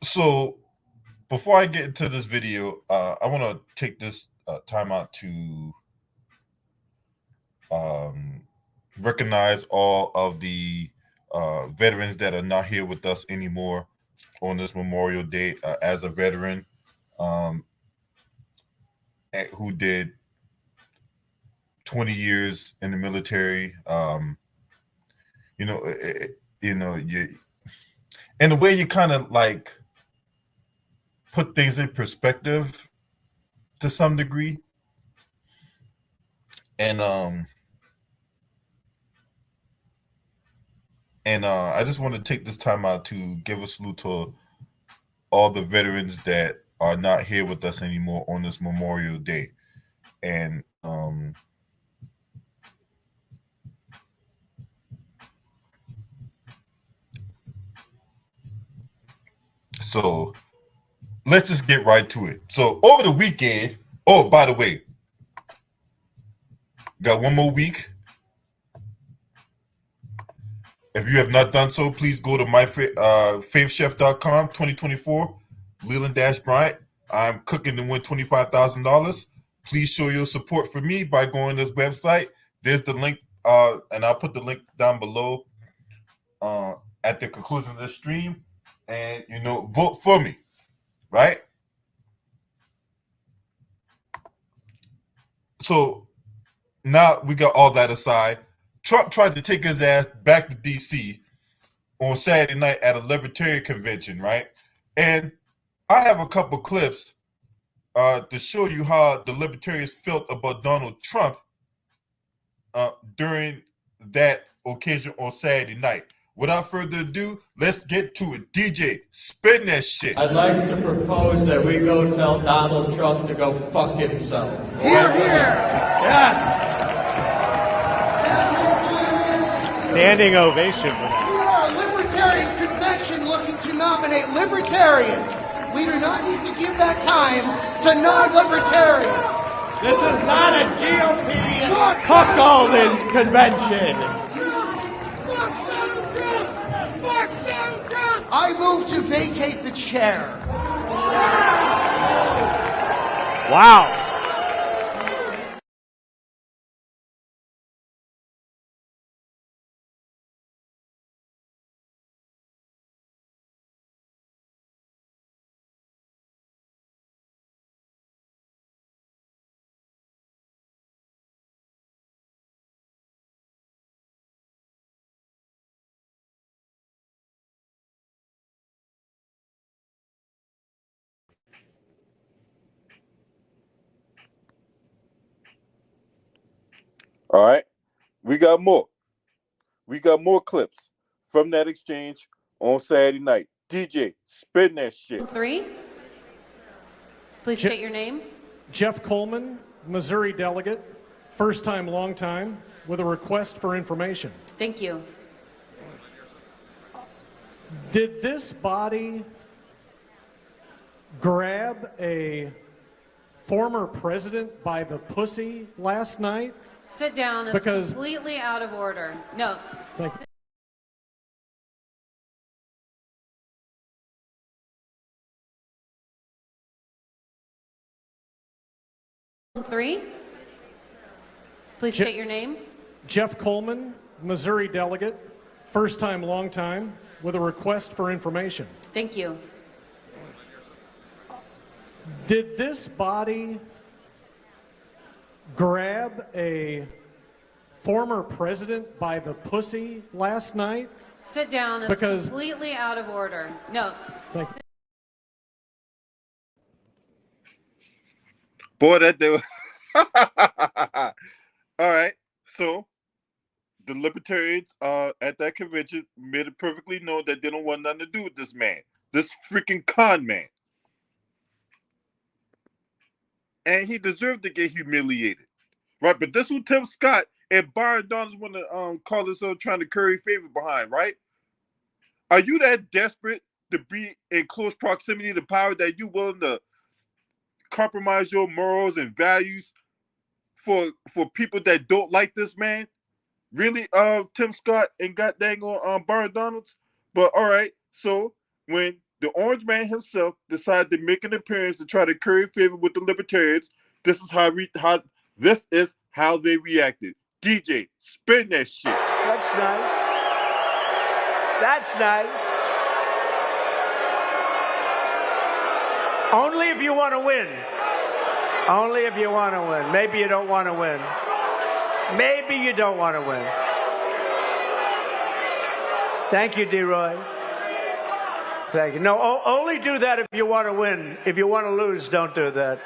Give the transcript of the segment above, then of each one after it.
So before I get into this video, I want to take this time out to recognize all of the veterans that are not here with us anymore on this Memorial Day. As a veteran um, who did 20 years in the military, you know, you in a way you kind of like put things in perspective to some degree, and I just want to take this time out to give a salute to all the veterans that are not here with us anymore on this Memorial Day. And so let's just get right to it. So over the weekend, oh, by the way, got one more week. If you have not done so, please go to myfaithchef.com 2024, Leland Bryant. I'm cooking to win $25,000. Please show your support for me by going to this website. There's the link, and I'll put the link down below at the conclusion of the stream. And, vote for me, right? So now we got all that aside. Trump tried to take his ass back to D.C. on Saturday night at a libertarian convention, right? And I have a couple clips to show you how the libertarians felt about Donald Trump during that occasion on Saturday night. Without further ado, let's get to it. DJ, spin that shit. I'd like to propose that we go tell Donald Trump to go fuck himself. Hear, hear. Yes. Standing ovation. We are a libertarian convention looking to nominate libertarians. We do not need to give that time to non-libertarians. This is not a GOP cuckolding convention. I move to vacate the chair. Wow. All right. We got more. We got more clips from that exchange on Saturday night. DJ, spin that shit. 3. Please state your name. Jeff Coleman, Missouri delegate, first time, long time, with a request for information. Thank you. Did this body grab a former president by the pussy last night? Sit down. It's completely out of order. No. Thank you. 3. Please state your name. Jeff Coleman, Missouri delegate, first time, long time, with a request for information. Thank you. Did this body grab a former president by the pussy last night? Sit down. It's completely out of order. No. Boy, that they were. All right. So the libertarians at that convention made it perfectly known that they don't want nothing to do with this man, this freaking con man. And he deserved to get humiliated, right? But this who Tim Scott and Byron Donalds want to call themselves trying to curry favor behind, right? Are you that desperate to be in close proximity to power that you're willing to compromise your morals and values for people that don't like this man? Really, Tim Scott and goddamn Byron Donalds? But all right, so when the orange man himself decided to make an appearance to try to curry favor with the libertarians. This is how they reacted. DJ, spin that shit. That's nice. That's nice. Only if you want to win. Only if you want to win. Maybe you don't want to win. Maybe you don't want to win. Thank you, D-Roy. Thank you. No, only do that if you want to win. If you want to lose, don't do that.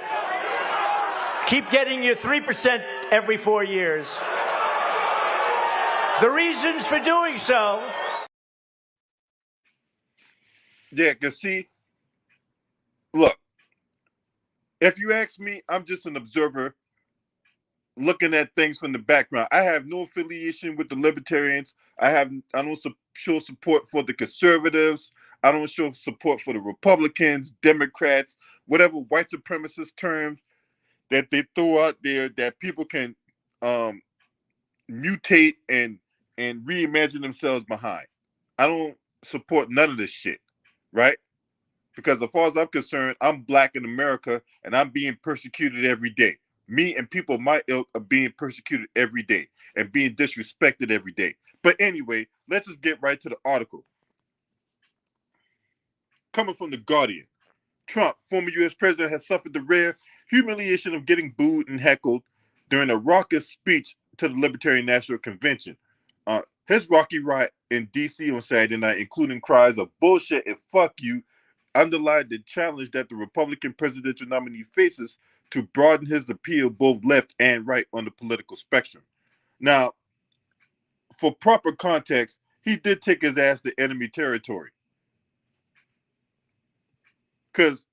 Keep getting your 3% every 4 years. The reasons for doing so. Yeah, because see, look, if you ask me, I'm just an observer looking at things from the background. I have no affiliation with the libertarians. I don't show support for the conservatives. I don't show support for the Republicans, Democrats, whatever white supremacist terms that they throw out there that people can mutate and reimagine themselves behind. I don't support none of this shit, right? Because as far as I'm concerned, I'm black in America and I'm being persecuted every day. Me and people of my ilk are being persecuted every day and being disrespected every day. But anyway, let's just get right to the article. Coming from The Guardian, Trump, former U.S. president, has suffered the rare humiliation of getting booed and heckled during a raucous speech to the Libertarian National Convention. His rocky riot in D.C. on Saturday night, including cries of bullshit and fuck you, underlined the challenge that the Republican presidential nominee faces to broaden his appeal both left and right on the political spectrum. Now, for proper context, he did take his ass to enemy territory. Because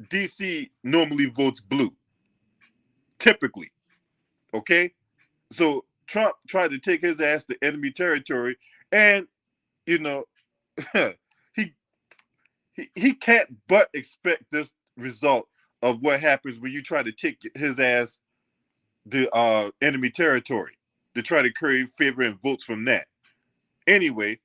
DC normally votes blue. Typically. Okay? So Trump tried to take his ass to enemy territory, and, you know, he can't but expect this result of what happens when you try to take his ass to enemy territory, to try to curry favor and votes from that. Anyway,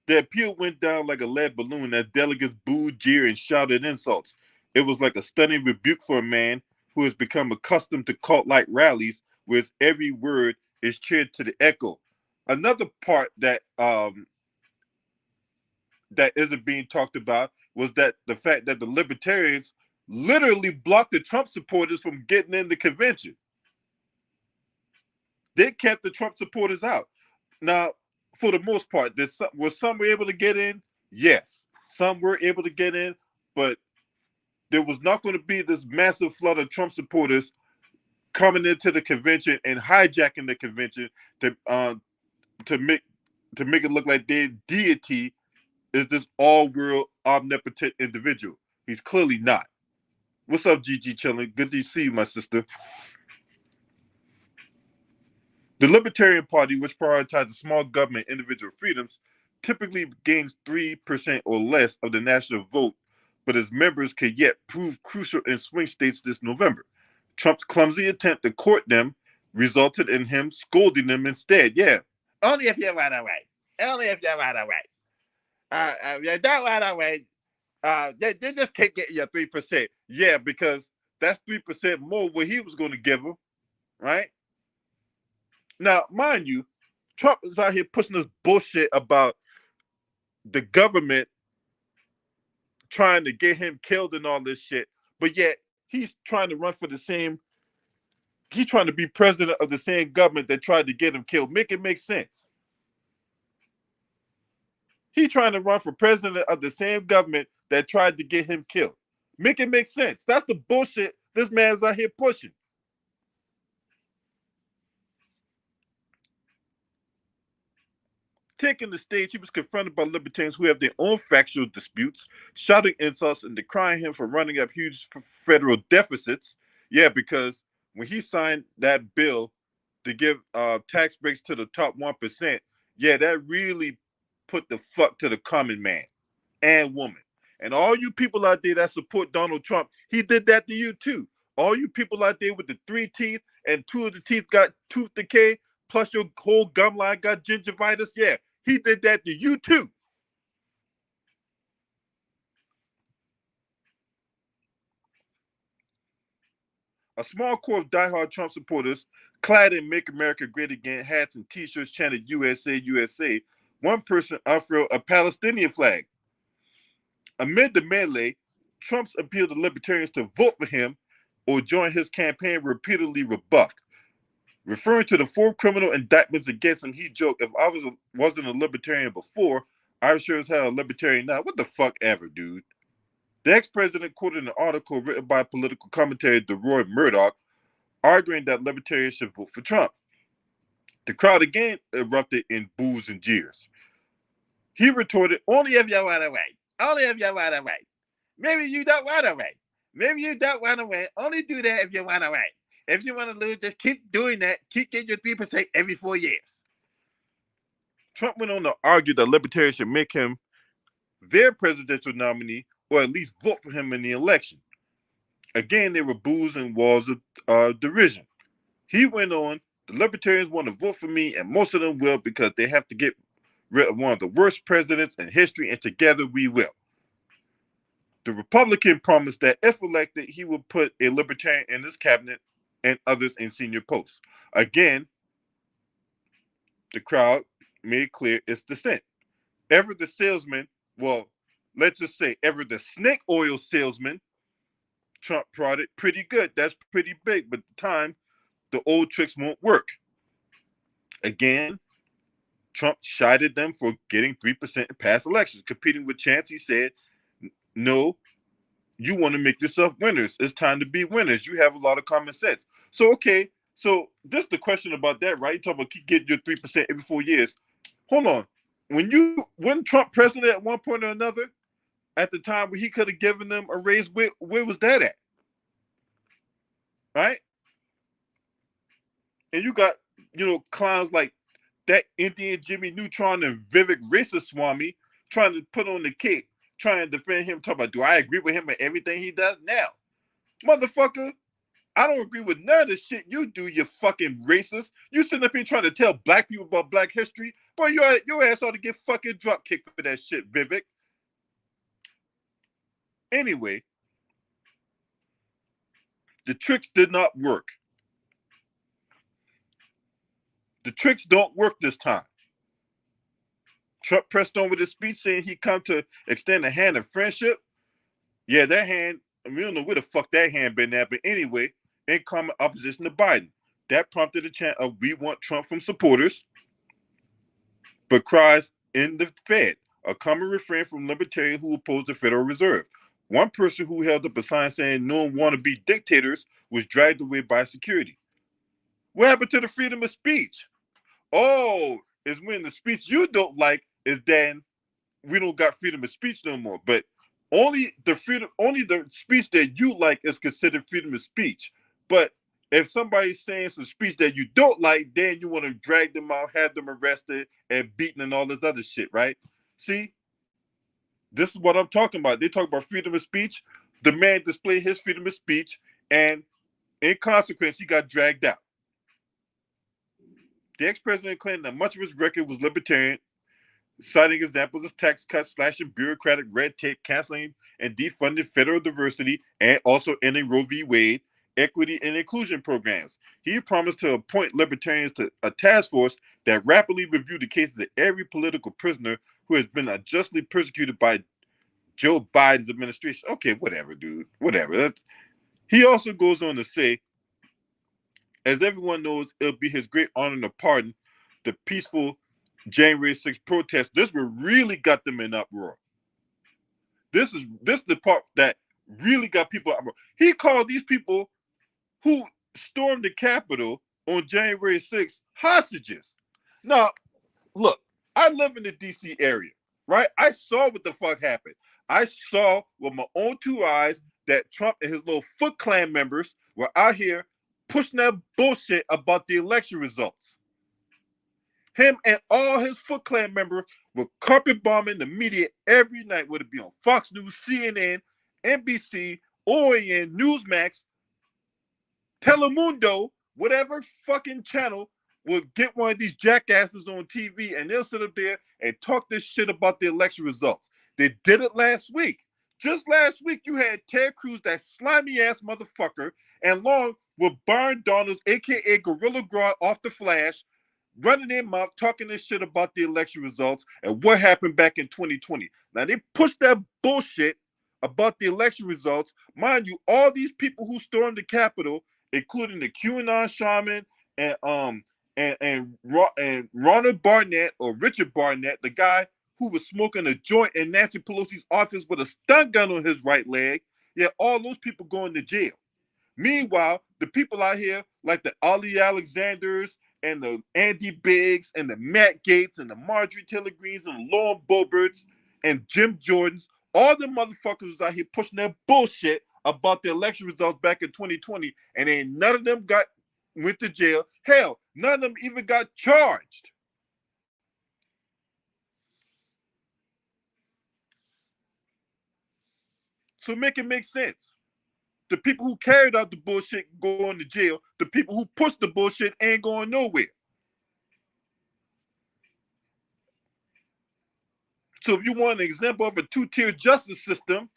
the appeal went down like a lead balloon as delegates booed, jeered, and shouted insults. It was like a stunning rebuke for a man who has become accustomed to cult-like rallies where every word is cheered to the echo. Another part that that isn't being talked about was that the fact that the libertarians literally blocked the Trump supporters from getting in the convention. They kept the Trump supporters out. Now, for the most part, were some able to get in? Yes, some were able to get in, but there was not going to be this massive flood of Trump supporters coming into the convention and hijacking the convention to make it look like their deity is this all-world omnipotent individual. He's clearly not. What's up, Gigi Chillin? Good to see you, my sister. The Libertarian Party, which prioritizes small government and individual freedoms, typically gains 3% or less of the national vote, but its members can yet prove crucial in swing states this November. Trump's clumsy attempt to court them resulted in him scolding them instead. Yeah, only if you run away. Only if you run away. You don't run away. They just can't get you 3%. Yeah, because that's 3% more what he was going to give them, right? Now, mind you, Trump is out here pushing this bullshit about the government trying to get him killed and all this shit, but yet he's trying to run for he's trying to be president of the same government that tried to get him killed. Make it make sense. He's trying to run for president of the same government that tried to get him killed. Make it make sense. That's the bullshit this man's out here pushing. Taking the stage, he was confronted by libertarians who have their own factual disputes, shouting insults and decrying him for running up huge federal deficits. Yeah, because when he signed that bill to give tax breaks to the top 1%, yeah, that really put the fuck to the common man and woman. And all you people out there that support Donald Trump, he did that to you too. All you people out there with the 3 teeth and 2 of the teeth got tooth decay, plus your whole gum line got gingivitis, yeah, he did that to you too. A small core of diehard Trump supporters, clad in Make America Great Again hats and t-shirts chanted USA, USA. One person unfurled a Palestinian flag. Amid the melee, Trump's appeal to libertarians to vote for him or join his campaign were repeatedly rebuffed. Referring to the 4 criminal indictments against him, he joked, if I wasn't a libertarian before, I sure as hell a libertarian now. What the fuck ever, dude? The ex-president quoted an article written by political commentator DeRoy Murdoch, arguing that libertarians should vote for Trump. The crowd again erupted in boos and jeers. He retorted, only if you want to win. Only if you want to win. Maybe you don't want to win. Maybe you don't want to win. Only do that if you want to win. If you want to lose, just keep doing that. Keep getting your 3% every 4 years. Trump went on to argue that libertarians should make him their presidential nominee or at least vote for him in the election. Again, there were boos and walls of derision. He went on, the libertarians want to vote for me, and most of them will because they have to get rid of one of the worst presidents in history, and together we will. The Republican promised that if elected, he would put a libertarian in his cabinet and others in senior posts. Again, the crowd made clear its dissent. Ever the salesman, well, let's just say ever the snake oil salesman, Trump prodded pretty good. That's pretty big, but at the time, the old tricks won't work. Again, Trump chided them for getting 3% in past elections. Competing with Chance, he said, no, you want to make yourself winners. It's time to be winners. You have a lot of common sense. So, okay, so this is the question about that, right? You talk about keep getting your 3% every 4 years. Hold on. When Trump president at one point or another, at the time where he could have given them a raise, where was that at? Right? And you got, clowns like that Indian Jimmy Neutron and Vivek Ramaswamy trying to put on the cape, trying to defend him, talking about, do I agree with him and everything he does? Now, motherfucker, I don't agree with none of the shit you do, you fucking racist. You sitting up here trying to tell black people about black history. Boy, your ass ought to get fucking drop kicked for that shit, Vivek. Anyway, the tricks did not work. The tricks don't work this time. Trump pressed on with his speech saying he come to extend a hand of friendship. Yeah, that hand, we don't know where the fuck that hand been at, but anyway, in common opposition to Biden. That prompted a chant of "We want Trump" from supporters, but cries in the Fed, a common refrain from libertarians who oppose the Federal Reserve. One person who held up a sign saying no one want to be dictators was dragged away by security. What happened to the freedom of speech? Oh, is when the speech you don't like is then we don't got freedom of speech no more. But only the speech that you like is considered freedom of speech. But if somebody's saying some speech that you don't like, then you want to drag them out, have them arrested and beaten and all this other shit, right? See, this is what I'm talking about. They talk about freedom of speech. The man displayed his freedom of speech, and in consequence, he got dragged out. The ex-president claimed that much of his record was libertarian, citing examples of tax cuts, slashing bureaucratic red tape, canceling and defunding federal diversity, and also ending Roe v. Wade, equity and inclusion programs. He promised to appoint libertarians to a task force that rapidly reviewed the cases of every political prisoner who has been unjustly persecuted by Joe Biden's administration. Okay, whatever, dude. Whatever. He also goes on to say, as everyone knows, it'll be his great honor to pardon the peaceful January 6th protests. This will really got them in uproar. This is the part that really got people uproar. He called these people who stormed the Capitol on January 6th hostages. Now, look, I live in the DC area, right? I saw what the fuck happened. I saw with my own 2 eyes that Trump and his little Foot Clan members were out here pushing that bullshit about the election results. Him and all his Foot Clan members were carpet bombing the media every night, whether it be on Fox News, CNN, NBC, OAN, Newsmax, Telemundo, whatever fucking channel will get one of these jackasses on TV, and they'll sit up there and talk this shit about the election results. They did it last week. Just last week, you had Ted Cruz, that slimy ass motherfucker, and along with Byron Donalds, aka Gorilla Grodd, off the Flash, running their mouth, talking this shit about the election results and what happened back in 2020. Now they pushed that bullshit about the election results. Mind you, all these people who stormed the Capitol, including the QAnon shaman and Ronald Barnett or Richard Barnett, the guy who was smoking a joint in Nancy Pelosi's office with a stun gun on his right leg. Yeah, all those people going to jail. Meanwhile, the people out here like the Ali Alexanders and the Andy Biggs and the Matt Gaetz and the Marjorie Taylor Greens and the Lauren Boeberts and Jim Jordans, all the motherfuckers was out here pushing that bullshit about the election results back in 2020, and ain't none of them went to jail. Hell, none of them even got charged. So make it make sense. The people who carried out the bullshit going to jail. The people who pushed the bullshit ain't going nowhere. So if you want an example of a two-tier justice system,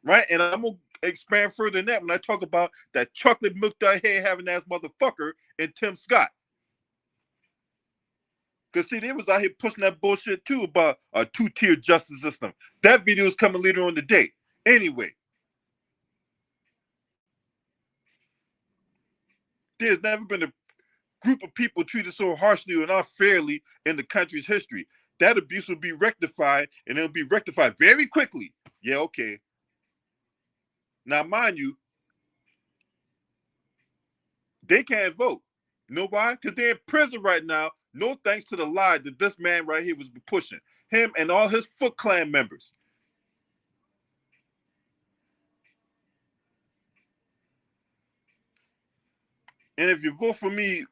right, and I'm going to expand further than that when I talk about that chocolate milk out here having ass motherfucker and Tim Scott. Because, see, they was out here pushing that bullshit, too, about a two-tier justice system. That video is coming later on today. Anyway. There's never been a group of people treated so harshly or unfairly in the country's history. That abuse will be rectified, and it'll be rectified very quickly. Yeah, okay. Now, mind you, they can't vote. You know why? Because they're in prison right now, no thanks to the lie that this man right here was pushing. Him and all his Foot Clan members. And if you vote for me,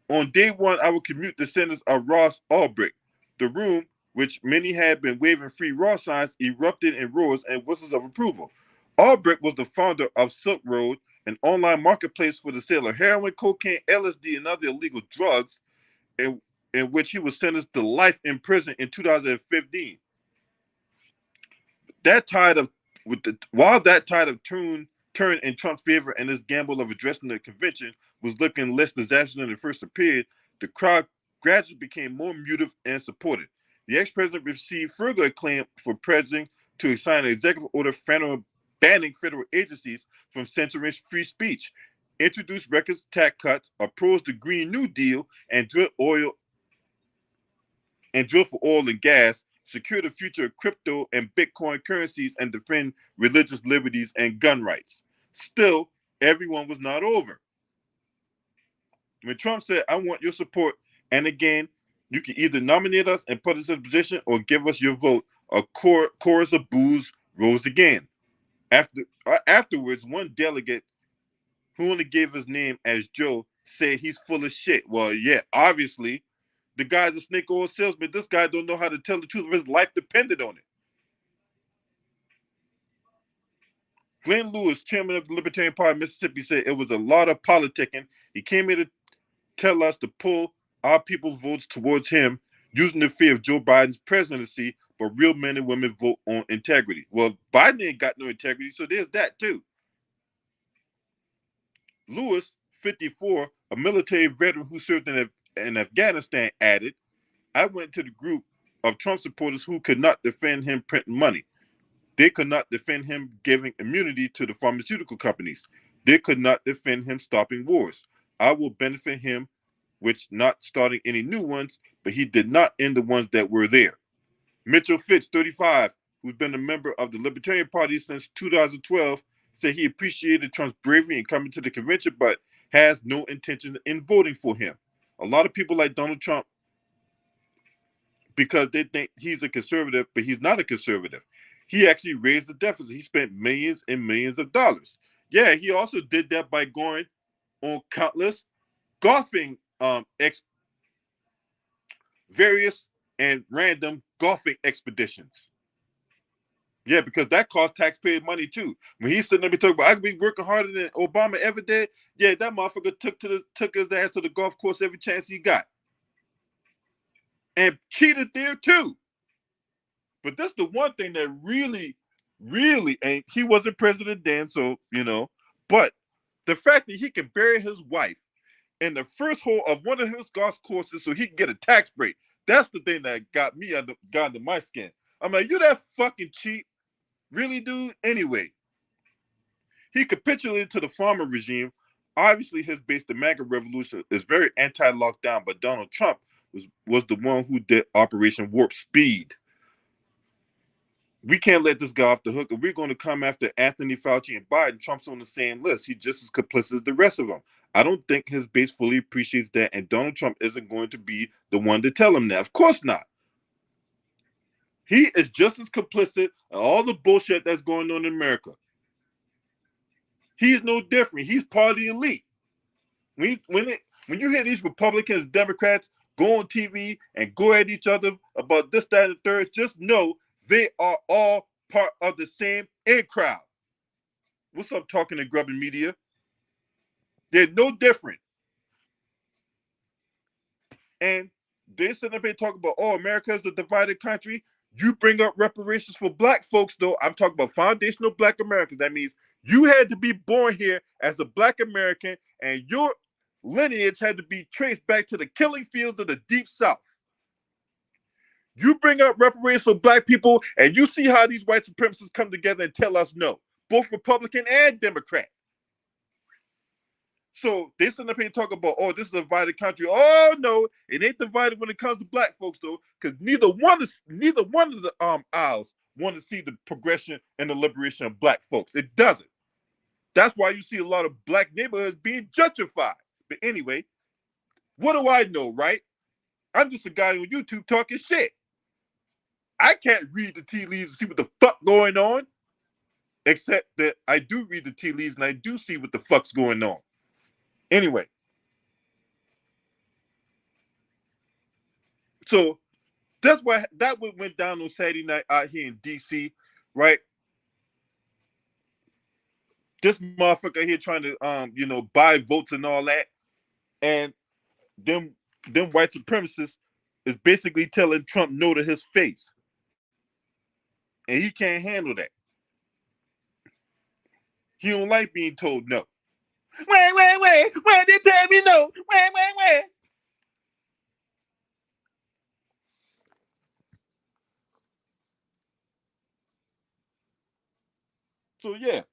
on day one, I will commute the sentence of Ross Ulbricht. The room, which many had been waving free raw signs, erupted in roars and whistles of approval. Ulbricht was the founder of Silk Road, an online marketplace for the sale of heroin, cocaine, LSD, and other illegal drugs, in which he was sentenced to life in prison in 2015. While that tide of turned in Trump's favor and his gamble of addressing the convention was looking less disastrous than it first appeared, the crowd gradually became more muted and supportive. The ex-president received further acclaim for pledging to sign an executive order banning federal agencies from censoring free speech, introduced record tax cuts, opposed the Green New Deal, and drill for oil and gas, secure the future of crypto and Bitcoin currencies, and defend religious liberties and gun rights. Still, everyone was not over. When Trump said, "I want your support," and again, you can either nominate us and put us in a position or give us your vote, a chorus of boos rose again. Afterwards, one delegate who only gave his name as Joe said he's full of shit. Well, yeah, obviously. The guy's a snake oil salesman. This guy don't know how to tell the truth. His life depended on it. Glenn Lewis, chairman of the Libertarian Party of Mississippi, said it was a lot of politicking. He came here to tell us to pull our people's votes towards him using the fear of Joe Biden's presidency, but real men and women vote on integrity. Well, Biden ain't got no integrity, so there's that too. Lewis, 54, a military veteran who served in Afghanistan, added, "I went to the group of Trump supporters who could not defend him printing money. They could not defend him giving immunity to the pharmaceutical companies. They could not defend him stopping wars. I will benefit him, which not starting any new ones, but he did not end the ones that were there." Mitchell Fitch, 35, who's been a member of the Libertarian Party since 2012, said he appreciated Trump's bravery in coming to the convention, but has no intention in voting for him. A lot of people like Donald Trump because they think he's a conservative, but he's not a conservative. He actually raised the deficit. He spent millions and millions of dollars. Yeah, he also did that by going on countless golfing various and random golfing expeditions. Yeah, because that costs taxpayer money too. When he's sitting there talking about, I could be working harder than Obama ever did. Yeah, that motherfucker took his ass to the golf course every chance he got. And cheated there too. But that's the one thing that really ain't. He wasn't president then, so, but The fact that he can bury his wife in the first hole of one of his golf courses so he can get a tax break. That's the thing that got under my skin. I'm like, you that fucking cheap? Really, dude? Anyway, he capitulated to the farmer regime. Obviously, his base, the MAGA revolution, is very anti-lockdown, but Donald Trump was the one who did Operation Warp Speed. We can't let this guy off the hook. If we're going to come after Anthony Fauci and Biden, Trump's on the same list. He's just as complicit as the rest of them. I don't think his base fully appreciates that, and Donald Trump isn't going to be the one to tell him that. Of course not. He is just as complicit in all the bullshit that's going on in America. He's no different. He's part of the elite. When you hear these Republicans and Democrats go on TV and go at each other about this, that, and the third, just know they are all part of the same in crowd. What's up, talking and grubbing media? They're no different. And they sit up here talking about, oh, America is a divided country. You bring up reparations for black folks, though. I'm talking about foundational black Americans. That means you had to be born here as a black American, and your lineage had to be traced back to the killing fields of the Deep South. You bring up reparations for black people, and you see how these white supremacists come together and tell us no, both Republican and Democrat. So they sit up here and talk about, oh, this is a divided country. Oh no, it ain't divided when it comes to black folks, though, because neither one of the aisles want to see the progression and the liberation of black folks. It doesn't. That's why you see a lot of black neighborhoods being gentrified. But anyway, what do I know, right? I'm just a guy on YouTube talking shit. I can't read the tea leaves and see what the fuck going on, except that I do read the tea leaves and I do see what the fuck's going on. Anyway, so that's what went down on Saturday night out here in DC, right? This motherfucker here trying to buy votes and all that, and them white supremacists is basically telling Trump no to his face, and he can't handle that. He don't like being told no. Wait, they tell me no. Wait. So yeah.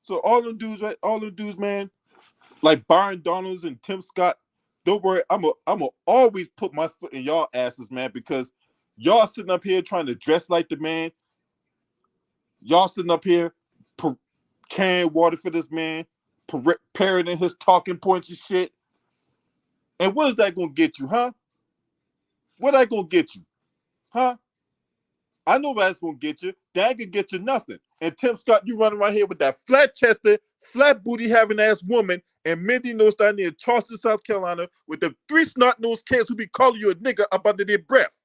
So all them dudes, man, like Byron Donalds and Tim Scott, don't worry, I'm a always put my foot in y'all asses, man, because y'all sitting up here trying to dress like the man. Y'all sitting up here carrying water for this man, parroting his talking points and shit. And what is that gonna get you, huh? What that gonna get you? Huh? I know that's gonna get you. That ain't gonna get you nothing. And Tim Scott, you running around here with that flat-chested, flat-booty having ass woman and Mindy Nose down there in Charleston, South Carolina, with the 3 snot-nosed kids who be calling you a nigga up under their breath.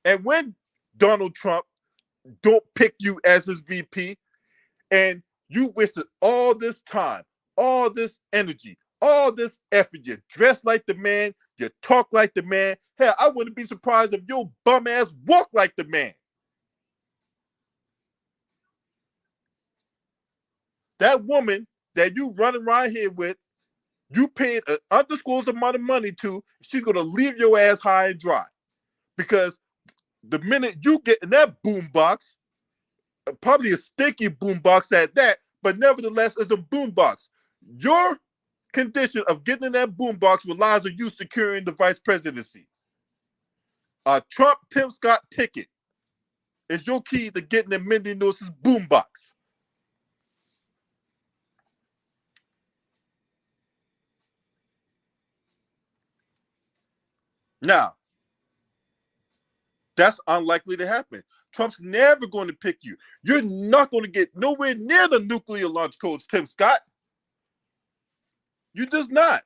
And when Donald Trump don't pick you as his VP, and you wasted all this time, all this energy, all this effort, you dress like the man, you talk like the man. Hell, I wouldn't be surprised if your bum ass walk like the man. That woman that you running around here with, you paid an undisclosed amount of money to, she's gonna leave your ass high and dry. Because the minute you get in that boombox, probably a stinky boombox at that, but nevertheless, it's a boombox. Your condition of getting in that boombox relies on you securing the vice presidency. A Trump Tim Scott ticket is your key to getting in Mindy Nose's boombox. Now, that's unlikely to happen. Trump's never going to pick you. You're not going to get nowhere near the nuclear launch codes, Tim Scott. You just not.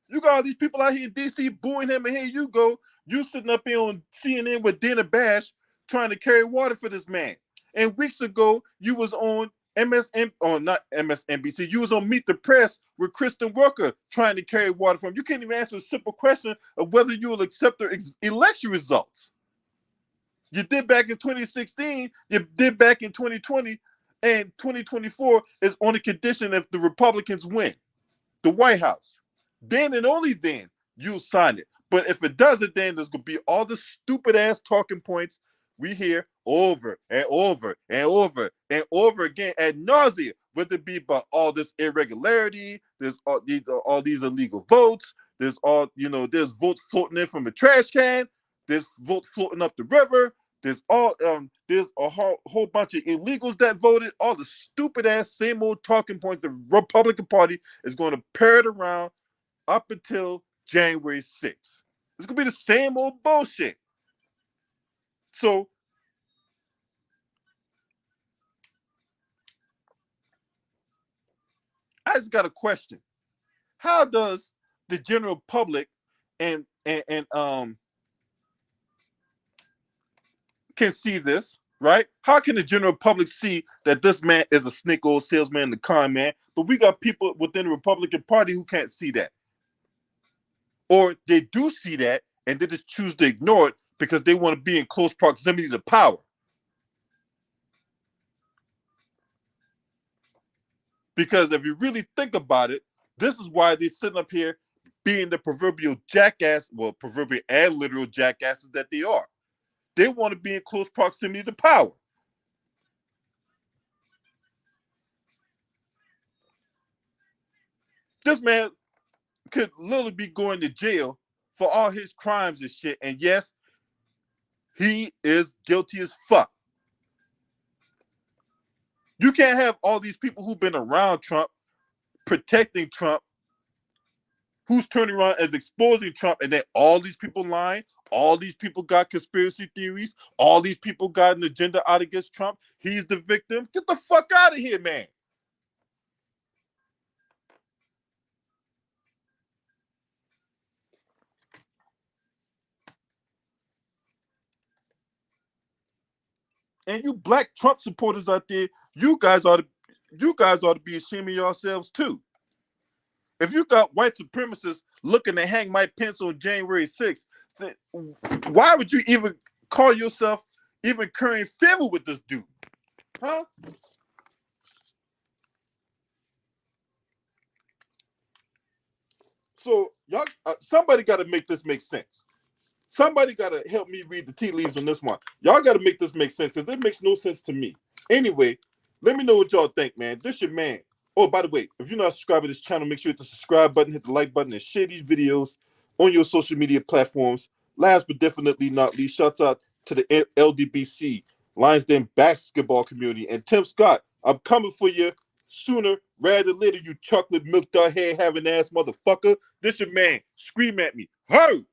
You got all these people out here in DC booing him, and here you go. You sitting up here on CNN with Dana Bash trying to carry water for this man. And weeks ago, you was on not MSNBC. You was on Meet the Press with Kristen Welker trying to carry water for him. You can't even answer a simple question of whether you will accept the election results. You did back in 2016, you did back in 2020, and 2024 is on the condition if the Republicans win the White House. Then and only then you'll sign it. But if it doesn't, then there's going to be all the stupid ass talking points we hear over and over and over and over again ad nauseum, whether it be about all this irregularity, there's all these illegal votes, there's there's votes floating in from a trash can, there's votes floating up the river, there's a whole bunch of illegals that voted, all the stupid ass same old talking points the Republican Party is going to parrot around up until January 6th. It's going to be the same old bullshit. So I just got a question. How does the general public and can see this, right? How can the general public see that this man is a snake oil salesman, the con man, but we got people within the Republican Party who can't see that? Or they do see that and they just choose to ignore it because they want to be in close proximity to power. Because if you really think about it, this is why they're sitting up here being the proverbial jackass, well, proverbial and literal jackasses that they are. They want to be in close proximity to power. This man could literally be going to jail for all his crimes and shit. And yes, he is guilty as fuck. You can't have all these people who've been around Trump, protecting Trump, who's turning around as exposing Trump, and then all these people lying, all these people got conspiracy theories, all these people got an agenda out against Trump. He's the victim. Get the fuck out of here, man. And you black Trump supporters out there, you guys ought to be ashamed of yourselves too. If you got white supremacists looking to hang Mike Pence on January 6th, then why would you even call yourself even currying favor with this dude? Huh? So y'all, somebody got to make this make sense. Somebody got to help me read the tea leaves on this one. Y'all got to make this make sense because it makes no sense to me. Anyway, let me know what y'all think, man. This your man. Oh, by the way, if you're not subscribed to this channel, make sure you hit the subscribe button, hit the like button, and share these videos on your social media platforms. Last but definitely not least, shouts out to the LDBC, Lions Den basketball community. And Tim Scott, I'm coming for you sooner rather than later, you chocolate milk dog hair having ass motherfucker. This your man. Scream at me. Hey!